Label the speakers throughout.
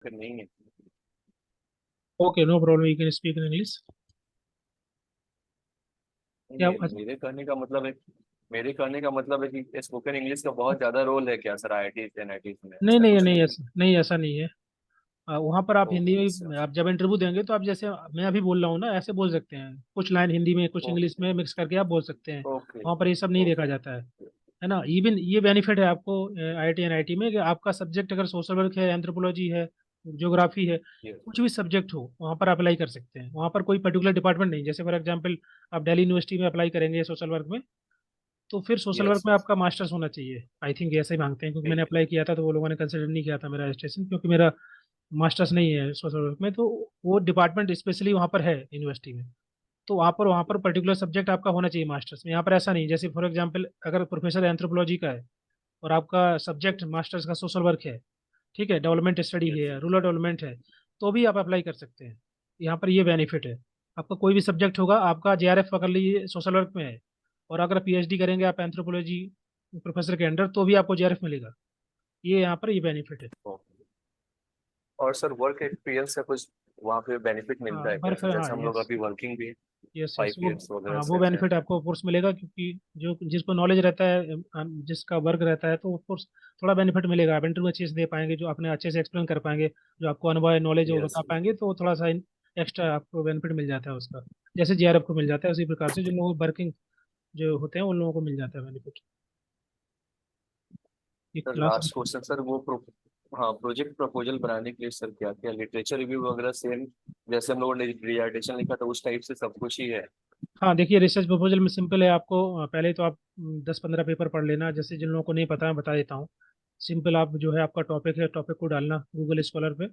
Speaker 1: Spoken नहीं है।
Speaker 2: Okay, no problem. You can speak in English. क्या
Speaker 1: नहीं, मेरे कहने का मतलब है कि स्पोकन इंग्लिश का बहुत ज्यादा रोल है क्या सर, आईआईटी एनआईटी में
Speaker 2: नहीं
Speaker 1: ऐसा
Speaker 2: नहीं
Speaker 1: कुछ
Speaker 2: नहीं,
Speaker 1: नहीं है?
Speaker 2: ऐसा नहीं, ऐसा नहीं है। वहाँ पर आप हिंदी
Speaker 1: ओके सर।
Speaker 2: में, आप जब इंटरव्यू देंगे तो आप जैसे मैं अभी बोल रहा हूँ ना, ऐसे बोल सकते हैं। कुछ लाइन हिंदी में, कुछ इंग्लिश
Speaker 1: ओके
Speaker 2: में मिक्स करके आप बोल सकते हैं।
Speaker 1: ओके
Speaker 2: वहाँ पर ये सब नहीं देखा
Speaker 1: ओके।
Speaker 2: जाता है ना। इवन ये बेनिफिट है आपको आईआईटी एनआईटी में कि आपका सब्जेक्ट अगर सोशल वर्क है, एंथ्रोपोलॉजी है, ज्योग्राफी है,
Speaker 1: यस।
Speaker 2: कुछ भी सब्जेक्ट हो वहाँ पर अप्लाई कर सकते हैं। वहाँ पर कोई पर्टिकुलर डिपार्टमेंट नहीं। जैसे फॉर एग्जाम्पल आप दिल्ली यूनिवर्सिटी में अप्लाई करेंगे सोशल वर्क में, तो फिर सोशल वर्क
Speaker 1: यस
Speaker 2: में
Speaker 1: यस।
Speaker 2: आपका मास्टर्स होना चाहिए। आई थिंक ऐसे ही मांगते हैं, क्योंकि मैंने
Speaker 1: ठीक है।
Speaker 2: अप्लाई किया था तो वो लोगों ने कंसिडर नहीं किया था मेरा रजिस्ट्रेशन, क्योंकि मेरा मास्टर्स नहीं है सोशल वर्क में। तो वो डिपार्टमेंट स्पेशली वहाँ पर है यूनिवर्सिटी में। तो वहाँ पर पर्टिकुलर सब्जेक्ट आपका होना चाहिए मास्टर्स में। यहाँ पर ऐसा नहीं। जैसे फॉर एग्जाम्पल अगर प्रोफेसर एंथ्रोपोलॉजी का है और आपका सब्जेक्ट मास्टर्स का सोशल वर्क है, ठीक है, डेवलपमेंट स्टडी
Speaker 1: यस
Speaker 2: है,
Speaker 1: यस।
Speaker 2: रूरल डेवलपमेंट है, तो भी आप अप्लाई कर सकते हैं। यहाँ पर ये बेनिफिट है। आपका कोई भी सब्जेक्ट होगा, आपका जेआरएफ पकड़ लीजिए सोशल वर्क में है, और अगर पीएचडी करेंगे आप एंथ्रोपोलॉजी प्रोफेसर के अंडर, तो भी आपको जेआरएफ मिलेगा। ये यहाँ पर ये बेनिफिट है।
Speaker 1: ओके। और सर वर्क एक्सपीरियंस का कुछ वहाँ पे बेनिफिट
Speaker 2: हाँ
Speaker 1: मिलता है क्या?
Speaker 2: बर्फ है, हाँ,
Speaker 1: जैसे हम लोग
Speaker 2: यस।
Speaker 1: अभी वर्किंग भी
Speaker 2: यस यस,
Speaker 1: 5 ईयर्स वगैरह
Speaker 2: हाँ, वो
Speaker 1: से हैं।
Speaker 2: बेनिफिट आपको कोर्स मिलेगा, क्योंकि जो जिसको नॉलेज रहता है, जिसका वर्क रहता है, तो कोर्स थोड़ा बेनिफिट मिलेगा। आप इंटरव्यू अच्छे से दे पाएंगे, जो अपने अच्छे से एक्सप्लेन कर पाएंगे, जो आपको अनुभव है, नॉलेज है, वो
Speaker 1: यस।
Speaker 2: बता पाएंगे, तो थोड़ा सा एक्स्ट्रा आपको बेनिफिट मिल जाता है उसका। जैसे जेआरएफ को मिल जाता है, उसी प्रकार से जो लोग वर्किंग जो होते हैं उन लोगों को मिल जाता है बेनिफिट। एक
Speaker 1: sir
Speaker 2: class.
Speaker 1: Last question sir, हाँ, प्रोजेक्ट प्रपोजल बनाने के लिए सर क्या क्या लिटरेचर रिव्यू वगैरह सेम जैसे हम लोगों ने डिसर्टेशन लिखा था उस टाइप से सब कुछ ही है?
Speaker 2: हाँ देखिए, रिसर्च प्रपोजल में सिंपल है। आपको पहले तो आप 10-15 पेपर पढ़ लेना। जैसे जिन लोगों को नहीं पता, मैं बता देता हूँ। सिंपल, आप जो है आपका टॉपिक है, टॉपिक को डालना गूगल स्कॉलर पे।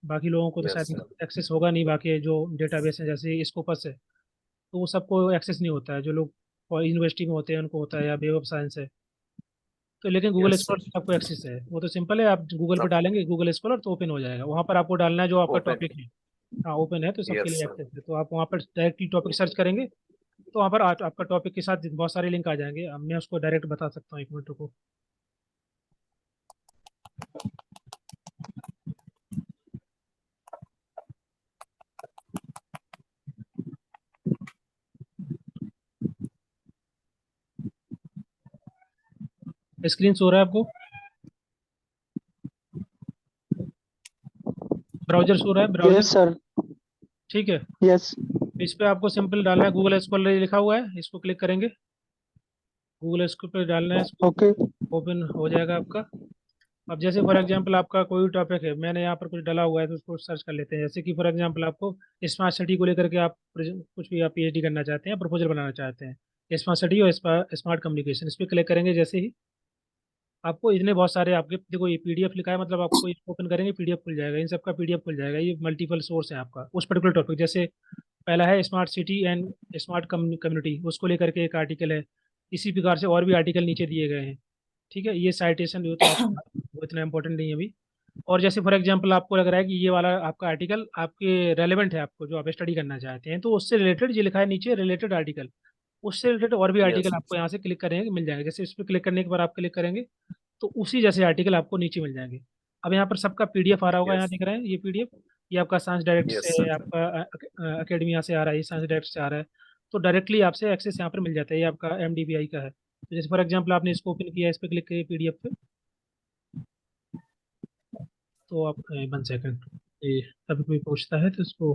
Speaker 2: बाकी लोगों को तो
Speaker 1: यस
Speaker 2: शायद
Speaker 1: सर।
Speaker 2: एक्सेस होगा नहीं, बाकी जो डेटाबेस है जैसे स्कोपस है, तो वो सबको एक्सेस नहीं होता है। जो लोग यूनिवर्सिटी में होते हैं उनको होता है, या वेब ऑफ साइंस है तो। लेकिन गूगल
Speaker 1: यस
Speaker 2: स्कॉलर
Speaker 1: सर।
Speaker 2: से आपको एक्सेस है। वो तो सिंपल है, आप गूगल पे
Speaker 1: सब
Speaker 2: डालेंगे गूगल स्कॉलर तो ओपन हो जाएगा। वहाँ पर आपको डालना है जो आपका
Speaker 1: ओपन।
Speaker 2: टॉपिक है। हाँ, ओपन है तो सबके
Speaker 1: यस
Speaker 2: लिए
Speaker 1: सर।
Speaker 2: एक्सेस है। तो आप वहाँ पर डायरेक्टली टॉपिक सर्च करेंगे, तो वहाँ पर आपका टॉपिक के साथ बहुत सारे लिंक आ जाएंगे। अब मैं उसको डायरेक्ट बता सकता हूँ, एक मिनट को। स्क्रीन शो हो रहा है आपको? ब्राउजर शो हो रहा है, ब्राउजर?
Speaker 3: Yes sir.
Speaker 2: ठीक है।
Speaker 3: यस।
Speaker 2: इस पे आपको सिंपल डालना है गूगल स्कॉलर लिखा हुआ है, इसको क्लिक करेंगे। गूगल स्कॉलर पे डालना है इसको,
Speaker 3: ओके।
Speaker 2: ओपन हो जाएगा आपका। अब जैसे फॉर एग्जांपल आपका कोई टॉपिक है, मैंने यहाँ पर कुछ डाला हुआ है तो उसको सर्च कर लेते हैं। जैसे कि फॉर एग्जांपल आपको स्मार्ट सिटी को लेकर के आप कुछ भी आप पीएचडी करना चाहते हैं, प्रपोजल बनाना चाहते हैं, स्मार्ट सिटी और स्मार्ट कम्युनिकेशन, इस पर क्लिक करेंगे। जैसे ही आपको इतने बहुत सारे आपके देखो, ये पीडीएफ लिखा है, मतलब आपको इसको ओपन करेंगे पीडीएफ खुल जाएगा। इन सबका पीडीएफ खुल जाएगा। ये मल्टीपल सोर्स है आपका उस पर्टिकुलर टॉपिक। जैसे पहला है smart city and smart community, उसको लेकर के एक आर्टिकल है। इसी प्रकार से और भी आर्टिकल नीचे दिए गए हैं। ठीक है, ये साइटेशन जो तो आप, वो इतना इंपॉर्टेंट नहीं है अभी। और जैसे फॉर एग्जांपल आपको लग रहा है कि ये वाला आपका आर्टिकल आपके रेलेवेंट है, आपको जो आप स्टडी करना चाहते हैं, तो उससे रिलेटेड ये लिखा है नीचे, रिलेटेड आर्टिकल। उससे रिलेटेड और भी
Speaker 1: यस
Speaker 2: आर्टिकल आपको यहाँ से क्लिक करेंगे मिल जाएंगे। जैसे इस पर क्लिक करने के बाद आप क्लिक करेंगे, तो उसी जैसे आर्टिकल आपको नीचे मिल जाएंगे। अब यहाँ पर सबका पीडीएफ आ रहा होगा, यहाँ
Speaker 1: यस
Speaker 2: दिख रहा है ये पीडीएफ। ये आपका साइंस डायरेक्ट से
Speaker 1: यस
Speaker 2: है,
Speaker 1: सर।
Speaker 2: आपका अकेडमिया से आ रहा है, ये साइंस डायरेक्ट से आ रहा है। तो डायरेक्टली आपसे एक्सेस यहाँ पर मिल जाता है। ये आपका एमडीबीआई का है। तो जैसे फॉर एग्जाम्पल आपने इसको ओपन किया, इस पर क्लिक किया पीडीएफ पे, तो आप 1 सेकंड, ये कभी कोई पूछता है तो इसको।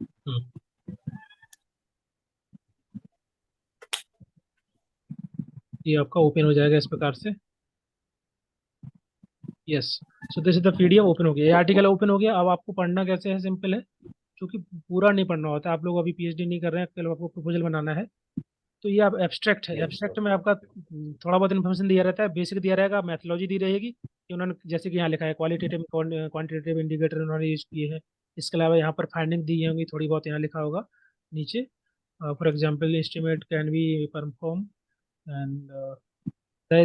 Speaker 2: हम्म, ये आपका ओपन हो जाएगा इस प्रकार से। Yes. So this is the PDF, open हो गया, ये आर्टिकल ओपन हो गया। अब आपको पढ़ना कैसे है, सिंपल है। क्योंकि पूरा नहीं पढ़ना होता, आप लोग अभी पीएचडी नहीं कर रहे हैं, कल आपको प्रपोजल बनाना है। तो ये आप एब्स्ट्रैक्ट है,
Speaker 1: यस
Speaker 2: एब्स्ट्रैक्ट
Speaker 1: सर।
Speaker 2: में आपका थोड़ा बहुत इन्फॉर्मेशन दिया रहता है, बेसिक दिया रहेगा, मैथोलॉजी दी रहेगी कि उन्होंने जैसे कि यहाँ लिखा है क्वालिटेटिव क्वांटिटेटिव इंडिकेटर उन्होंने यूज किए हैं। इसके अलावा यहाँ पर फाइंडिंग दी होंगी थोड़ी बहुत, यहाँ लिखा होगा नीचे। For example estimate can be perform and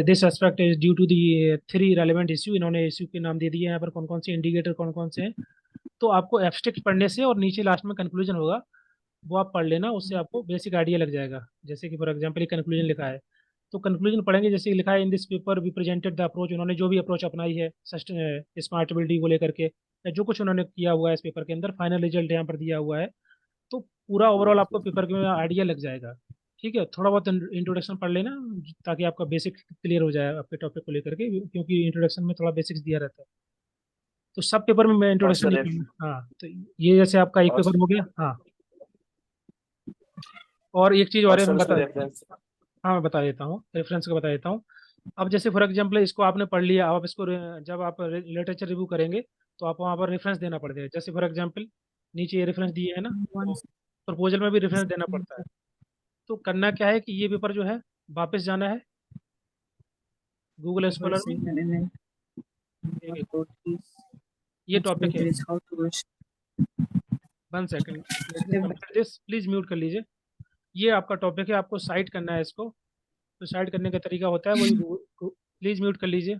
Speaker 2: this aspect is due to the 3 relevant issue. इन्होंने इशू के नाम दे दिए हैं यहाँ पर, कौन कौन से इंडिकेटर कौन कौन से हैं। तो आपको एब्स्ट्रैक्ट पढ़ने से और नीचे लास्ट में कंक्लूजन होगा, वो आप पढ़ लेना, उससे आपको बेसिक आइडिया लग जाएगा। जैसे कि फॉर एग्जाम्पल ये कंक्लूजन लिखा है तो कंक्लूजन पढ़ेंगे, जैसे लिखा है in this paper we presented the approach, उन्होंने जो भी अप्रोच अपनाई है स्मार्टेबिलिटी को लेकर के, या जो कुछ उन्होंने किया हुआ है इस पेपर के अंदर, फाइनल रिजल्ट यहाँ पर दिया हुआ है। तो पूरा ओवरऑल आपको पेपर के में आइडिया लग जाएगा। ठीक है, थोड़ा बहुत इंट्रोडक्शन पढ़ लेना, ताकि आपका बेसिक क्लियर हो जाए आपके टॉपिक को लेकर के, क्योंकि इंट्रोडक्शन में थोड़ा बेसिक्स दिया रहता है। तो सब पेपर में मैं
Speaker 1: और
Speaker 2: इंट्रोडक्शन नहीं
Speaker 1: सर
Speaker 2: करूँगा। हाँ, तो ये जैसे आपका एक
Speaker 1: और
Speaker 2: पेपर हो गया। हाँ, और एक चीज़
Speaker 1: और
Speaker 2: और है, मैं
Speaker 1: सर
Speaker 2: बता,
Speaker 1: उसमें रेफरेंस।
Speaker 2: हाँ मैं बता देता हूँ, रेफरेंस का बता देता हूँ। अब जैसे फॉर एग्जांपल इसको आपने पढ़ लिया, अब आप इसको जब आप लिटरेचर रिव्यू करेंगे तो आपको वहाँ पर रेफरेंस देना पड़ेगा। जैसे फॉर एग्जांपल नीचे ये रेफरेंस दिए है ना,
Speaker 3: One
Speaker 2: तो प्रपोजल में भी रेफरेंस देना पड़ता है। तो करना क्या है कि ये पेपर जो है, वापस जाना है गूगल
Speaker 3: over
Speaker 2: स्कॉलर में।
Speaker 3: saying and then
Speaker 2: एक
Speaker 3: go to
Speaker 2: ये
Speaker 3: explain
Speaker 2: टॉपिक है,
Speaker 3: there is how to rush.
Speaker 2: 1 second, let me complete this, please mute कर लीजिए। ये आपका टॉपिक है, आपको साइट करना है इसको। तो साइट करने का तरीका होता है वही, प्लीज म्यूट कर लीजिए।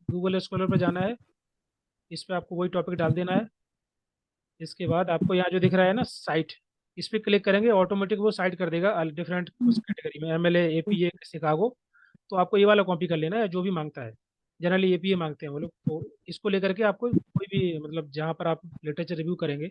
Speaker 2: गूगल स्कॉलर पर जाना है, इस पर आपको वही टॉपिक डाल देना है। इसके बाद आपको यहाँ जो दिख रहा है ना साइट, इस पर क्लिक करेंगे, ऑटोमेटिक वो साइट कर देगा डिफरेंट उस कैटेगरी में, एमएलए, एपीए, शिकागो। तो आपको ये वाला कॉपी कर लेना है, जो भी मांगता है। जनरली एपीए मांगते हैं वो लोग, तो इसको लेकर के आपको कोई भी, मतलब जहाँ पर आप लिटरेचर रिव्यू करेंगे,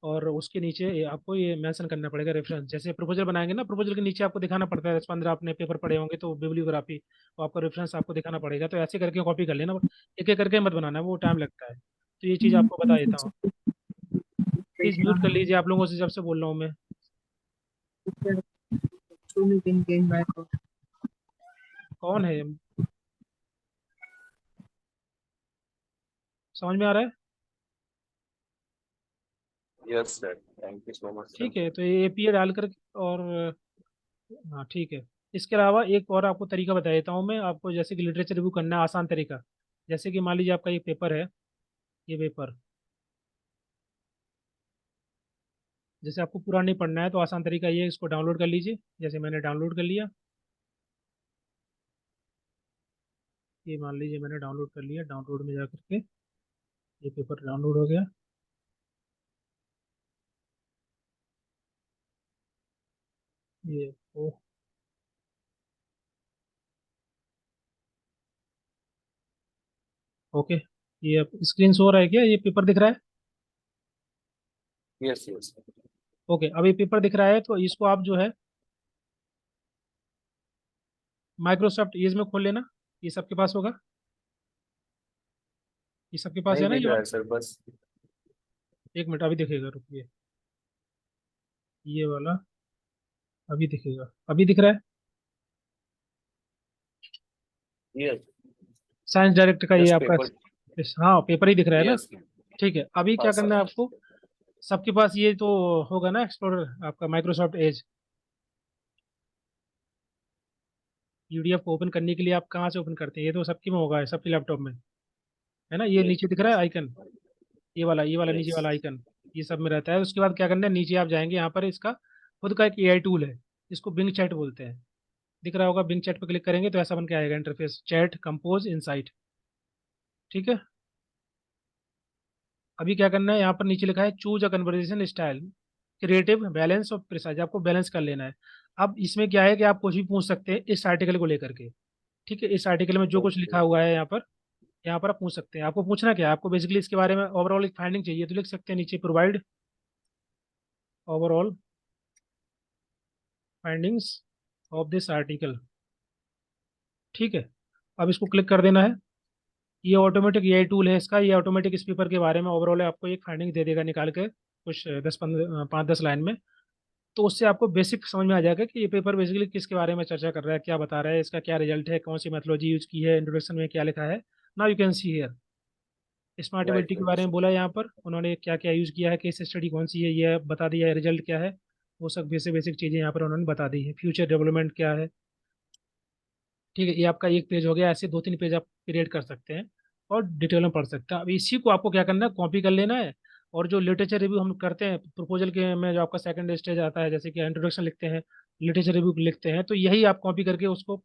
Speaker 2: और उसके नीचे आपको ये मेंशन करना पड़ेगा रेफरेंस। जैसे प्रपोजल बनाएंगे ना, प्रपोजल के नीचे आपको दिखाना पड़ता है, 10-15 आपने पेपर पढ़े होंगे तो बिब्लियोग्राफी, तो आपका रेफरेंस आपको दिखाना पड़ेगा। तो ऐसे करके कॉपी कर लेना, एक एक करके मत बनाना, वो टाइम लगता है। तो ये चीज़ आपको बता देता हूँ। प्लीज़ म्यूट कर लीजिए, आप लोगों से जब से बोल रहा हूँ मैं।
Speaker 3: Through me being gained back out.
Speaker 2: कौन है, समझ में आ रहा है?
Speaker 1: Yes sir, thank you so much sir.
Speaker 2: ठीक है, तो ये एपीए डाल कर, और हाँ ठीक है। इसके अलावा एक और आपको तरीका बता देता हूँ मैं आपको, जैसे कि लिटरेचर रिव्यू करना है आसान तरीका। जैसे कि मान लीजिए आपका ये पेपर है, ये पेपर जैसे आपको पूरा नहीं पढ़ना है, तो आसान तरीका ये है, इसको डाउनलोड कर लीजिए। जैसे मैंने डाउनलोड कर लिया, ये मान लीजिए मैंने डाउनलोड कर लिया, डाउनलोड में जा करके ये पेपर डाउनलोड हो गया। ये ओ, ओके, ये अब स्क्रीन शो हो रहा है क्या, ये पेपर दिख रहा है?
Speaker 1: Yes yes.
Speaker 2: ओके, अब ये पेपर दिख रहा है, तो इसको आप जो है माइक्रोसॉफ्ट एज में खोल लेना। ये सबके पास होगा, ये सबके पास
Speaker 1: नहीं
Speaker 2: है ना
Speaker 1: दिख
Speaker 2: ये
Speaker 1: रहा है
Speaker 2: वाला?
Speaker 1: सर बस।
Speaker 2: एक मिनट, अभी दिखेगा, रुकिए। ये वाला अभी दिखेगा, अभी दिख रहा है।
Speaker 1: यस।
Speaker 2: साइंस डायरेक्ट का ये
Speaker 1: जस्ट
Speaker 2: आपका,
Speaker 1: पेपर।
Speaker 2: हाँ पेपर ही दिख रहा है ना।
Speaker 1: यस।
Speaker 2: ठीक है, अभी
Speaker 1: हाँ
Speaker 2: क्या करना
Speaker 1: सर।
Speaker 2: है आपको, सबके पास ये तो होगा ना एक्सप्लोरर आपका, माइक्रोसॉफ्ट एज। पीडीएफ को ओपन करने के लिए आप कहाँ से ओपन करते हैं? ये तो सबके में होगा, सबके लैपटॉप में है ना। ये नीचे दिख रहा है आइकन, ये वाला नीचे
Speaker 1: यस।
Speaker 2: वाला आइकन, ये सब में रहता है। उसके बाद क्या करना है, नीचे आप जाएंगे, यहाँ पर इसका खुद का एक एआई टूल है, इसको बिंग चैट बोलते हैं। दिख रहा होगा, बिंग चैट पर क्लिक करेंगे तो ऐसा बन के आएगा इंटरफेस, चैट कंपोज इनसाइट। ठीक है, अभी क्या करना है, यहाँ पर नीचे लिखा है choose a conversation style, creative, balance और प्रिसाइज, आपको बैलेंस कर लेना है। अब इसमें क्या है कि आप कुछ भी पूछ सकते हैं इस आर्टिकल को लेकर के। ठीक है, इस आर्टिकल में जो कुछ
Speaker 1: ओके।
Speaker 2: लिखा हुआ है यहाँ पर आप पूछ सकते हैं। आपको पूछना क्या है, आपको बेसिकली इसके बारे में ओवरऑल एक फाइंडिंग चाहिए, तो लिख सकते हैं नीचे, provide overall findings of this article. ठीक है, अब इसको क्लिक कर देना है। ये ऑटोमेटिक एआई टूल है इसका, ये ऑटोमेटिक इस पेपर के बारे में ओवरऑल आपको एक फाइंडिंग दे देगा निकाल के, कुछ 10-15 5-10 लाइन में। तो उससे आपको बेसिक समझ में आ जाएगा कि ये पेपर बेसिकली किसके बारे में चर्चा कर रहा है, क्या बता रहा है, इसका क्या रिजल्ट है, कौन सी मेथोलॉजी यूज की है, इंट्रोडक्शन में क्या लिखा है। Now you can see here,
Speaker 1: right
Speaker 2: स्मार्टेबिलिटी के बारे
Speaker 1: राइट।
Speaker 2: में बोला है यहाँ पर उन्होंने, क्या क्या यूज़ किया है, केस स्टडी कौन सी है ये बता दिया है, रिजल्ट क्या है, वो सब बेसिक बेसिक चीज़ें यहाँ पर उन्होंने बता दी है, फ्यूचर डेवलपमेंट क्या है। ठीक है, ये आपका एक पेज हो गया, ऐसे 2-3 पेज आप क्रिएट कर सकते हैं और डिटेल में पढ़ सकते हैं। अब इसी को आपको क्या करना है, कॉपी कर लेना है। और जो लिटरेचर रिव्यू हम करते हैं प्रपोजल के में, जो आपका सेकंड स्टेज आता है, जैसे कि इंट्रोडक्शन लिखते हैं, लिटरेचर रिव्यू लिखते हैं, तो यही आप कॉपी करके उसको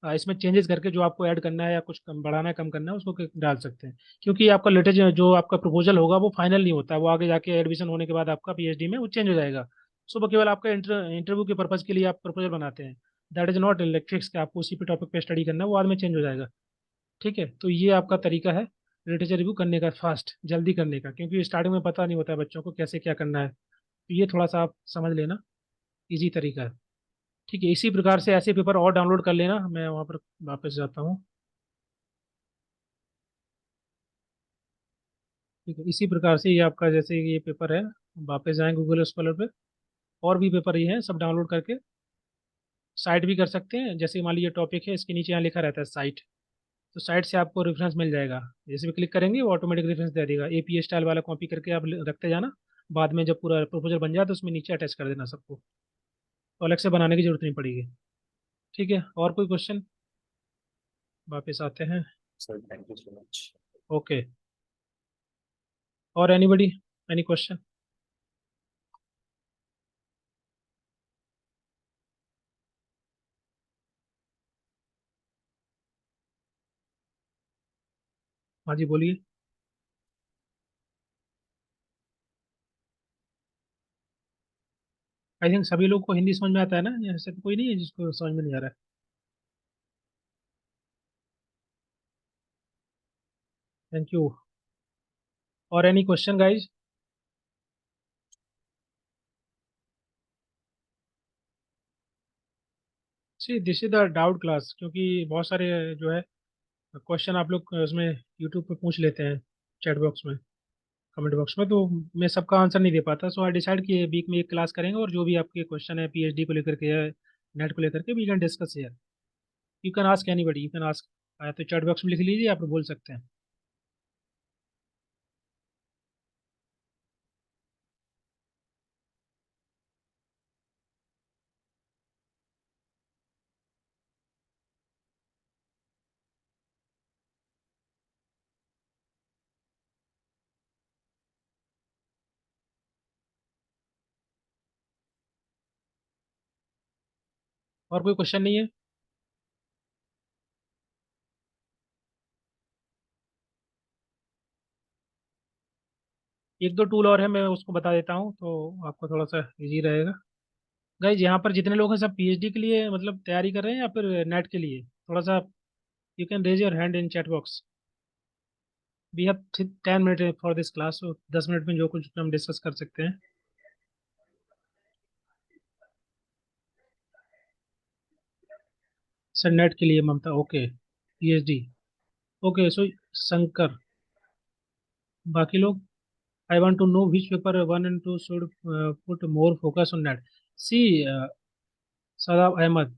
Speaker 2: इसमें चेंजेस करके जो आपको ऐड करना है या कुछ कम बढ़ाना है कम करना है उसको डाल सकते हैं। क्योंकि आपका लिटरेचर जो आपका प्रपोजल होगा वो फाइनल नहीं होता, वो आगे जाके एडमिशन होने के बाद आपका पीएचडी में वो चेंज हो जाएगा। सुबह केवल आपका इंटरव्यू के पर्पज़ के लिए आप प्रपोजल बनाते हैं। दैट इज नॉट फिक्स कि आपको उसी पे टॉपिक पे स्टडी करना है, वो बाद में चेंज हो जाएगा। ठीक है, तो ये आपका तरीका है लिटरेचर रिव्यू करने का, फास्ट जल्दी करने का, क्योंकि स्टार्टिंग में पता नहीं होता है बच्चों को कैसे क्या करना है। तो ये थोड़ा सा आप समझ लेना, इजी तरीका है। ठीक है, इसी प्रकार से ऐसे पेपर और डाउनलोड कर लेना। मैं वहाँ पर वापस जाता हूँ। ठीक है, इसी प्रकार से ये आपका जैसे ये पेपर है, वापस जाएँ गूगल स्कॉलर पे, और भी पेपर ये हैं सब डाउनलोड करके साइट भी कर सकते हैं। जैसे मान लीजिए टॉपिक है, इसके नीचे यहाँ लिखा रहता है साइट, तो साइट से आपको रेफरेंस मिल जाएगा। जैसे भी क्लिक करेंगे वो ऑटोमेटिक रेफरेंस दे देगा, एपीए स्टाइल वाला कॉपी करके आप रखते जाना। बाद में जब पूरा प्रपोजल बन जाए तो उसमें नीचे अटैच कर देना सबको, तो अलग से बनाने की जरूरत नहीं पड़ेगी। ठीक है, और कोई क्वेश्चन? वापस आते हैं।
Speaker 1: Sir thank you so much.
Speaker 2: Okay, और एनीबडी, एनी क्वेश्चन? हाँ जी बोलिए। आई थिंक सभी लोग को हिंदी समझ में आता है ना, ऐसे तो कोई नहीं है जिसको समझ में नहीं आ रहा है। Thank you. और any question guys? See this is the doubt class, क्योंकि बहुत सारे जो है क्वेश्चन आप लोग उसमें यूट्यूब पे पूछ लेते हैं, चैट बॉक्स में, कमेंट बॉक्स में, तो मैं सबका आंसर नहीं दे पाता। सो आई डिसाइड कि वीक में एक क्लास करेंगे, और जो भी आपके क्वेश्चन है पीएचडी को लेकर के या नेट को लेकर के, we can discuss here. You can ask anybody, you can ask. तो चैट बॉक्स में लिख लीजिए, आप बोल सकते हैं। और कोई क्वेश्चन नहीं है? एक दो टूल और है, मैं उसको बता देता हूँ तो आपको थोड़ा सा इजी रहेगा। गाइज यहाँ पर जितने लोग हैं सब पीएचडी के लिए मतलब तैयारी कर रहे हैं या फिर नेट के लिए? थोड़ा सा you can raise your hand in chat box. We have 10 minute for this class, तो 10 मिनट में जो कुछ हम डिस्कस कर सकते हैं। सर नेट के लिए Mamta, okay, PhD, okay. So Shankar, बाकी लोग? I want to know which paper 1 and 2 should put more focus on NET. See Shadab Ahmad,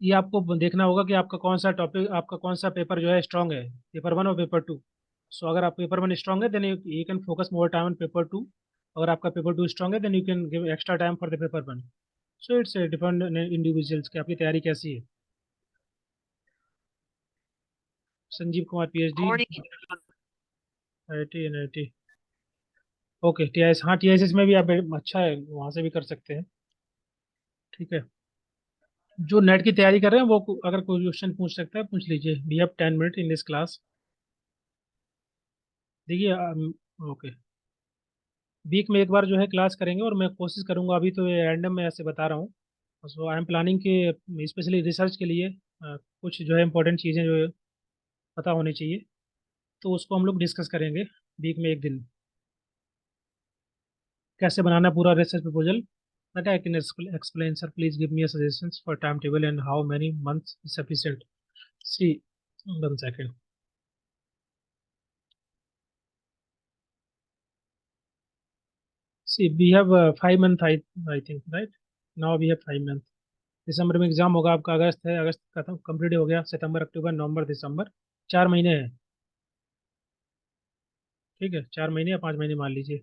Speaker 2: ये आपको देखना होगा कि आपका कौन सा टॉपिक, आपका कौन सा पेपर जो है स्ट्रांग है, पेपर 1 और पेपर 2। सो अगर आप पेपर 1 स्ट्रांग है then you can focus more time on paper 2। अगर आपका पेपर 2 स्ट्रांग है then you can give extra time for the paper 1। So it's depend individuals की आपकी तैयारी कैसी है। Sanjeev Kumar PhD, IIT NIT, okay. TIS, हाँ टीआईएस में भी आप अच्छा है, वहाँ से भी कर सकते हैं। ठीक है, जो नेट की तैयारी कर रहे हैं वो अगर कोई क्वेश्चन पूछ सकता है पूछ लीजिए। We have 10 minute in this class. देखिए, ओके, वीक में एक बार जो है क्लास करेंगे, और मैं कोशिश करूंगा, अभी तो ये रैंडम में ऐसे बता रहा हूँ। सो आई एम प्लानिंग कि स्पेशली रिसर्च के लिए कुछ जो है इंपॉर्टेंट चीज़ें जो है पता होनी चाहिए, तो उसको हम लोग डिस्कस करेंगे वीक में एक दिन। कैसे बनाना पूरा research proposal, that I can explain, sir. Please give me a suggestions for timetable and how many months is sufficient. See, 1 second. See, we have 5 month, I think, right? Now we have 5 month. दिसंबर में exam होगा आपका, अगस्त है, अगस्त खत्म complete हो गया, सितंबर अक्टूबर नवंबर दिसंबर, 4 महीने हैं। ठीक है, 4 महीने या 5 महीने मान लीजिए।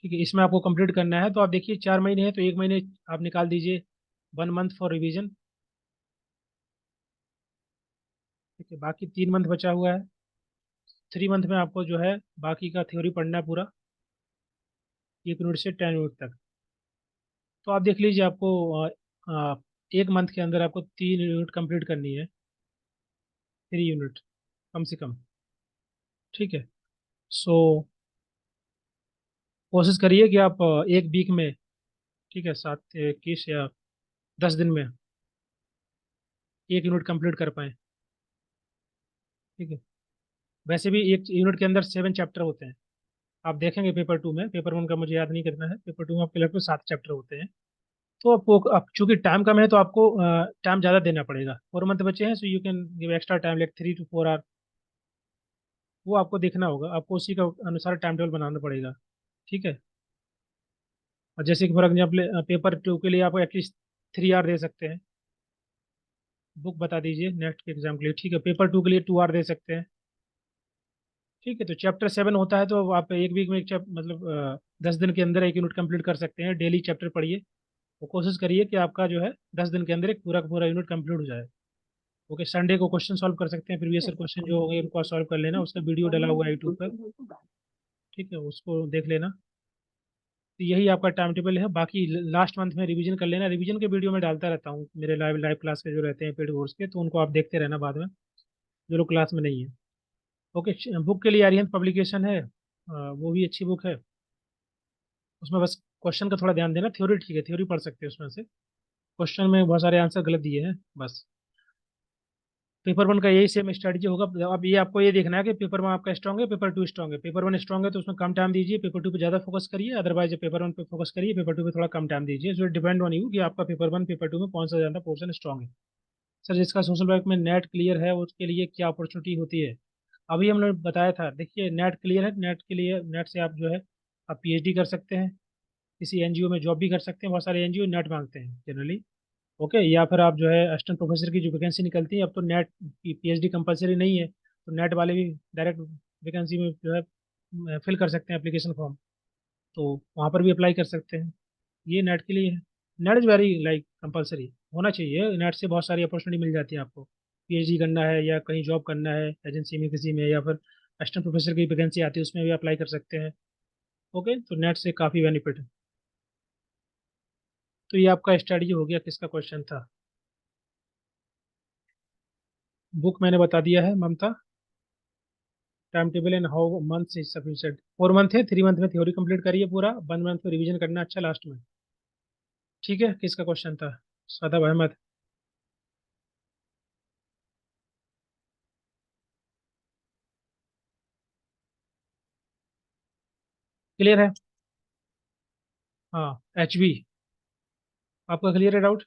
Speaker 2: ठीक है, इसमें आपको कंप्लीट करना है, तो आप देखिए 4 महीने हैं तो 1 महीने आप निकाल दीजिए, 1 मंथ फॉर रिवीजन। ठीक है, बाकी 3 मंथ बचा हुआ है। 3 मंथ में आपको जो है बाकी का थ्योरी पढ़ना है पूरा, 1 यूनिट से 10 यूनिट तक। तो आप देख लीजिए, आपको 1 मंथ के अंदर आपको 3 यूनिट कंप्लीट करनी है, 3 यूनिट कम से कम। ठीक है, सो कोशिश करिए कि आप एक वीक में, ठीक है, 7 21 या 10 दिन में एक यूनिट कंप्लीट कर पाएँ। ठीक है, वैसे भी एक यूनिट के अंदर 7 चैप्टर होते हैं। आप देखेंगे पेपर 2 में, पेपर 1 का मुझे याद नहीं करना है, पेपर 2 में आपके लगभग 7 चैप्टर होते हैं। तो आपको अब चूंकि टाइम कम है तो आपको टाइम ज़्यादा देना पड़ेगा। 4 मंथ बचे हैं, so you can give extra time like 3 to 4 hour. वो आपको देखना होगा, आपको उसी का अनुसार टाइम टेबल बनाना पड़ेगा। ठीक है, और जैसे कि फॉर एग्जाम्पल पेपर 2 के लिए आप एटलीस्ट 3 आवर दे सकते हैं। बुक बता दीजिए नेक्स्ट के एग्जाम के लिए। ठीक है, पेपर 2 के लिए 2 आवर दे सकते हैं। ठीक है, तो चैप्टर 7 होता है तो आप एक वीक में एक मतलब 10 दिन के अंदर एक यूनिट कंप्लीट कर सकते हैं। डेली चैप्टर पढ़िए, वो कोशिश करिए कि आपका जो है 10 दिन के अंदर एक पूरा का पूरा यूनिट कंप्लीट हो जाए। ओके, संडे को क्वेश्चन सॉल्व कर सकते हैं, प्रीवियस ईयर क्वेश्चन जो होंगे उनको सॉल्व कर लेना, उसका वीडियो डला हुआ है यूट्यूब पर। ठीक है, उसको देख लेना। तो यही आपका टाइम टेबल है। बाकी लास्ट मंथ में रिवीजन कर लेना। रिवीजन के वीडियो में डालता रहता हूँ, मेरे लाइव लाइव क्लास के जो रहते हैं पेड कोर्स के, तो उनको आप देखते रहना बाद में, जो लोग क्लास में नहीं है। ओके, बुक के लिए अरिहंत पब्लिकेशन है, वो भी अच्छी बुक है। उसमें बस क्वेश्चन का थोड़ा ध्यान देना। थ्योरी ठीक है, थ्योरी पढ़ सकते हैं उसमें से, क्वेश्चन में बहुत सारे आंसर गलत दिए हैं बस। पेपर 1 का यही सेम स्ट्रेटजी होगा। अब ये आपको ये देखना है कि पेपर 1 आपका स्ट्रॉन्ग है, पेपर 2 स्ट्रॉन्ग है। पेपर 1 स्ट्रॉन्ग है तो उसमें कम टाइम दीजिए, पेपर 2 पे ज़्यादा फोकस करिए। अदरवाइज पेपर 1 पे फोकस करिए, पेपर 2 पे थोड़ा कम टाइम दीजिए। सो डिपेंड ऑन यू कि आपका पेपर 1 पेपर 2 में कौन सा ज़्यादा पोर्शन स्ट्रॉन्ग है। सर, जिसका सोशल वर्क में नेट क्लियर है उसके लिए क्या अपॉर्चुनिटी होती है? अभी हमने बताया था। देखिए, नेट क्लियर है, नेट के लिए नेट से आप जो है आप पीएचडी कर सकते हैं, किसी एनजीओ में जॉब भी कर सकते हैं। बहुत सारे एनजीओ नेट मांगते हैं जनरली। ओके, या फिर आप जो है असिस्टेंट प्रोफेसर की जो वैकेंसी निकलती है, अब तो नेट पीएचडी कंपलसरी नहीं है, तो नेट वाले भी डायरेक्ट वैकेंसी में जो है फिल कर सकते हैं एप्लीकेशन फॉर्म, तो वहाँ पर भी अप्लाई कर सकते हैं। ये नेट के लिए है। Net is very like compulsory होना चाहिए। नेट से बहुत सारी अपॉर्चुनिटी मिल जाती है आपको। पीएचडी करना है या कहीं जॉब करना है एजेंसी में किसी में, या फिर असिस्टेंट प्रोफेसर की वैकेंसी आती है उसमें भी अप्लाई कर सकते हैं। ओके, तो नेट से काफ़ी बेनिफिट है। तो ये आपका स्ट्रेटजी हो गया। किसका क्वेश्चन था? बुक मैंने बता दिया है, Mamta. Time table and how month is sufficient. 4 month है, 3 मंथ में थ्योरी कंप्लीट करिए पूरा, 1 मंथ में रिवीजन करना अच्छा लास्ट में। ठीक है, किसका क्वेश्चन था? शादाब अहमद। क्लियर है? हाँ, एचबी आपका क्लियर है डाउट?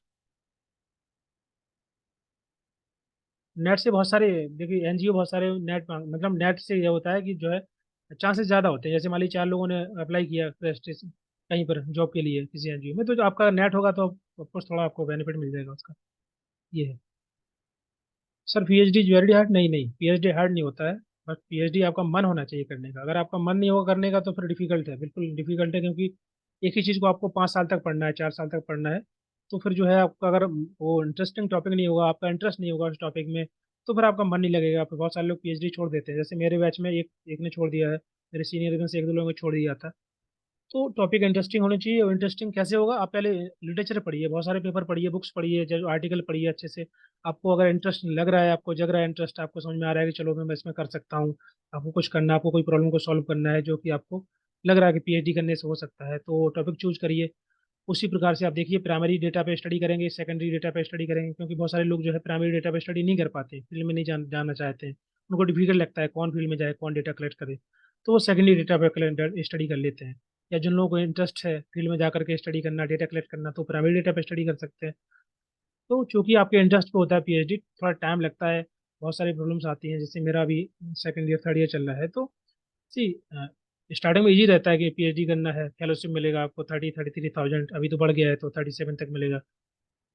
Speaker 2: नेट से बहुत सारे, देखिए एनजीओ बहुत सारे नेट मतलब नेट से ये होता है कि जो है चांसेस ज़्यादा होते हैं। जैसे मान लीजिए 4 लोगों ने अप्लाई किया रजिस्ट्रेशन कहीं पर जॉब के लिए किसी एनजीओ में, तो जो आपका नेट होगा तो ऑफकोर्स थोड़ा आपको बेनिफिट मिल जाएगा उसका। ये है। सर, पीएचडी वेरी हार्ड नहीं, नहीं पीएचडी हार्ड नहीं होता है। बस पीएचडी आपका मन होना चाहिए करने का। अगर आपका मन नहीं होगा करने का तो फिर डिफिकल्ट है, बिल्कुल डिफिकल्ट है, क्योंकि एक ही चीज़ को आपको 5 साल तक पढ़ना है, 4 साल तक पढ़ना है। तो फिर जो है आपका अगर वो इंटरेस्टिंग टॉपिक नहीं होगा, आपका इंटरेस्ट नहीं होगा उस टॉपिक में, तो फिर आपका मन नहीं लगेगा। फिर बहुत सारे लोग पीएचडी छोड़ देते हैं। जैसे मेरे बैच में एक एक ने छोड़ दिया है, मेरे सीनियर में से 1-2 लोगों ने छोड़ दिया था। तो टॉपिक इंटरेस्टिंग होनी चाहिए। और इंटरेस्टिंग कैसे होगा? आप पहले लिटरेचर पढ़िए, बहुत सारे पेपर पढ़िए, बुक्स पढ़िए, जो आर्टिकल पढ़िए अच्छे से। आपको अगर इंटरेस्ट लग रहा है, आपको जग रहा है इंटरेस्ट, आपको समझ में आ रहा है कि चलो मैं इसमें कर सकता हूँ, आपको कुछ करना है, आपको कोई प्रॉब्लम को सॉल्व करना है जो कि आपको लग रहा है कि पीएचडी करने से हो सकता है, तो टॉपिक चूज करिए। उसी प्रकार से आप देखिए, प्राइमरी डेटा पे स्टडी करेंगे, सेकेंडरी डेटा पे स्टडी करेंगे, क्योंकि बहुत सारे लोग जो है प्राइमरी डेटा पे स्टडी नहीं कर पाते, फील्ड में नहीं जानना चाहते हैं, उनको डिफिकल्ट लगता है कौन फील्ड में जाए, कौन डेटा कलेक्ट करे, तो वो सेकेंडरी डेटा पे स्टडी कर लेते हैं। या जिन लोगों को इंटरेस्ट है फील्ड में जाकर के स्टडी करना, डेटा कलेक्ट करना, तो प्राइमरी डेटा पे स्टडी कर सकते हैं। तो चूंकि आपके इंटरेस्ट पे होता है पीएचडी, थोड़ा टाइम लगता है, बहुत सारी प्रॉब्लम्स आती हैं। जैसे मेरा अभी सेकेंड ईयर थर्ड ईयर चल रहा है, तो सी स्टार्टिंग में इजी रहता है कि पीएचडी करना है, फेलोशिप मिलेगा आपको 33,000, अभी तो बढ़ गया है तो 37 तक मिलेगा।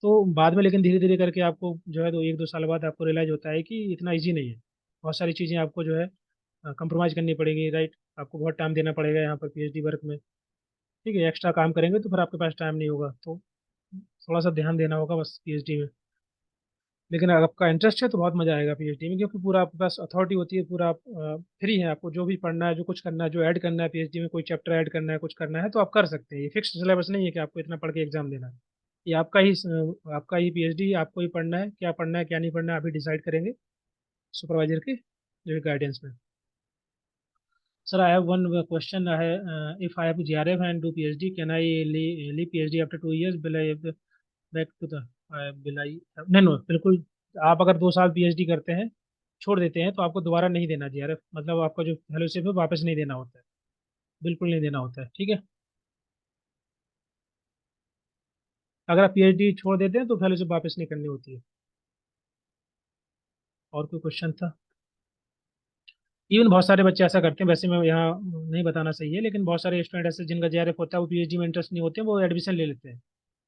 Speaker 2: तो बाद में लेकिन धीरे धीरे करके आपको जो है तो 1-2 साल बाद आपको रियलाइज होता है कि इतना इजी नहीं है। बहुत सारी चीज़ें आपको जो है कंप्रोमाइज़ करनी पड़ेगी, राइट? आपको बहुत टाइम देना पड़ेगा यहाँ पर पीएचडी वर्क में। ठीक है, एक्स्ट्रा काम करेंगे तो फिर आपके पास टाइम नहीं होगा, तो थोड़ा सा ध्यान देना होगा बस पीएचडी में। लेकिन अगर आपका इंटरेस्ट है तो बहुत मजा आएगा पीएचडी में, क्योंकि पूरा आपके पास अथॉरिटी होती है, पूरा आप फ्री है। आपको जो भी पढ़ना है, जो कुछ करना है, जो ऐड करना है पीएचडी में, कोई चैप्टर ऐड करना है, कुछ करना है तो आप कर सकते हैं। ये फिक्स सिलेबस नहीं है कि आपको इतना पढ़ के एग्जाम देना है। ये आपका ही पीएचडी, आपको ही पढ़ना है, क्या नहीं पढ़ना है अभी डिसाइड करेंगे सुपरवाइजर के जो गाइडेंस में। Sir, I have one question है। If I have JRF and do PhD, can I leave PhD after 2 years? Will I back to the, will I? नहीं, नो, बिल्कुल आप अगर 2 साल पीएचडी करते हैं, छोड़ देते हैं, तो आपको दोबारा नहीं देना जीआरएफ, मतलब आपका जो फेलोशिप है वापस नहीं देना होता है, बिल्कुल नहीं देना होता है, ठीक है। अगर आप पीएचडी छोड़ देते हैं तो फेलोशिप वापस नहीं करनी होती है। और कोई क्वेश्चन था? इवन बहुत सारे बच्चे ऐसा करते हैं, वैसे मैं यहाँ नहीं बताना सही है, लेकिन बहुत सारे स्टूडेंट ऐसे जिनका जेआरएफ होता है, वो पीएचडी में इंटरेस्ट नहीं होते हैं, वो एडमिशन ले लेते हैं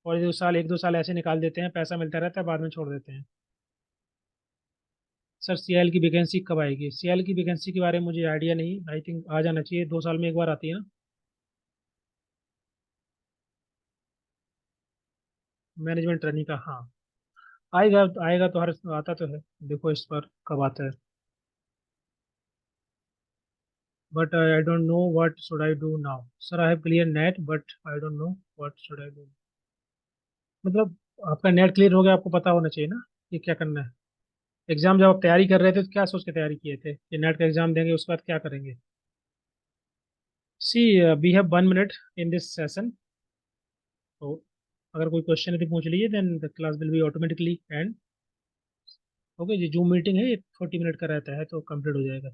Speaker 2: और 2 साल 1-2 साल ऐसे निकाल देते हैं, पैसा मिलता रहता है, बाद में छोड़ देते हैं। सर सीएल की वैकेंसी कब आएगी? सीएल की वैकेंसी के बारे में मुझे आइडिया नहीं, आई थिंक आ जाना चाहिए, 2 साल में एक बार आती है ना मैनेजमेंट ट्रेनिंग का। हाँ, आएगा आएगा तो हर आता तो है, देखो इस पर कब आता है। But I don't know what should I do now. Sir I have clear net but I don't know what should I do. मतलब आपका नेट क्लियर हो गया, आपको पता होना चाहिए ना कि क्या करना है। एग्जाम जब आप तैयारी कर रहे थे तो क्या सोच के तैयारी किए थे कि नेट का एग्जाम देंगे उसके बाद क्या करेंगे? See we have 1 minute in this session, तो अगर कोई क्वेश्चन है तो पूछ लीजिए, then the class will be automatically end. Okay जी, जूम मीटिंग है, ये 40 मिनट का रहता है तो कंप्लीट हो जाएगा।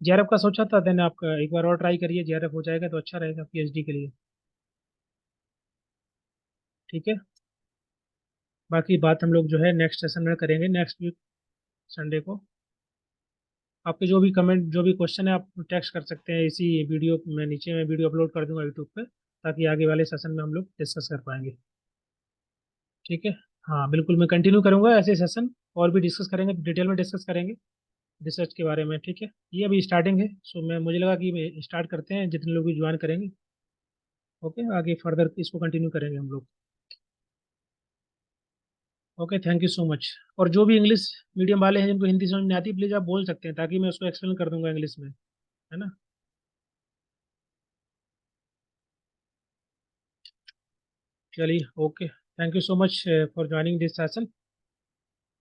Speaker 2: जेआरएफ का सोचा था, देन आप एक बार और ट्राई करिए, जेआरएफ हो जाएगा तो अच्छा रहेगा पीएचडी के लिए, ठीक है। बाकी बात हम लोग जो है नेक्स्ट सेशन में करेंगे, नेक्स्ट वीक संडे को। आपके जो भी कमेंट, जो भी क्वेश्चन है, आप टेक्स्ट कर सकते हैं इसी वीडियो में, नीचे मैं वीडियो अपलोड कर दूंगा यूट्यूब पे, ताकि आगे वाले सेशन में हम लोग डिस्कस कर पाएंगे, ठीक है। हाँ बिल्कुल, मैं कंटिन्यू करूंगा ऐसे सेशन, और भी डिस्कस करेंगे, डिटेल में डिस्कस करेंगे रिसर्च के बारे में, ठीक है। ये अभी स्टार्टिंग है, सो मैं मुझे लगा कि स्टार्ट करते हैं, जितने लोग भी ज्वाइन करेंगे। ओके, आगे फर्दर इसको कंटिन्यू करेंगे हम लोग। Okay, thank you so much. और जो भी इंग्लिश मीडियम वाले हैं जिनको हिंदी समझ नहीं आती, प्लीज़ आप बोल सकते हैं, ताकि मैं उसको एक्सप्लेन कर दूंगा इंग्लिश में, है ना। चलिए, okay, thank you so much for joining this session.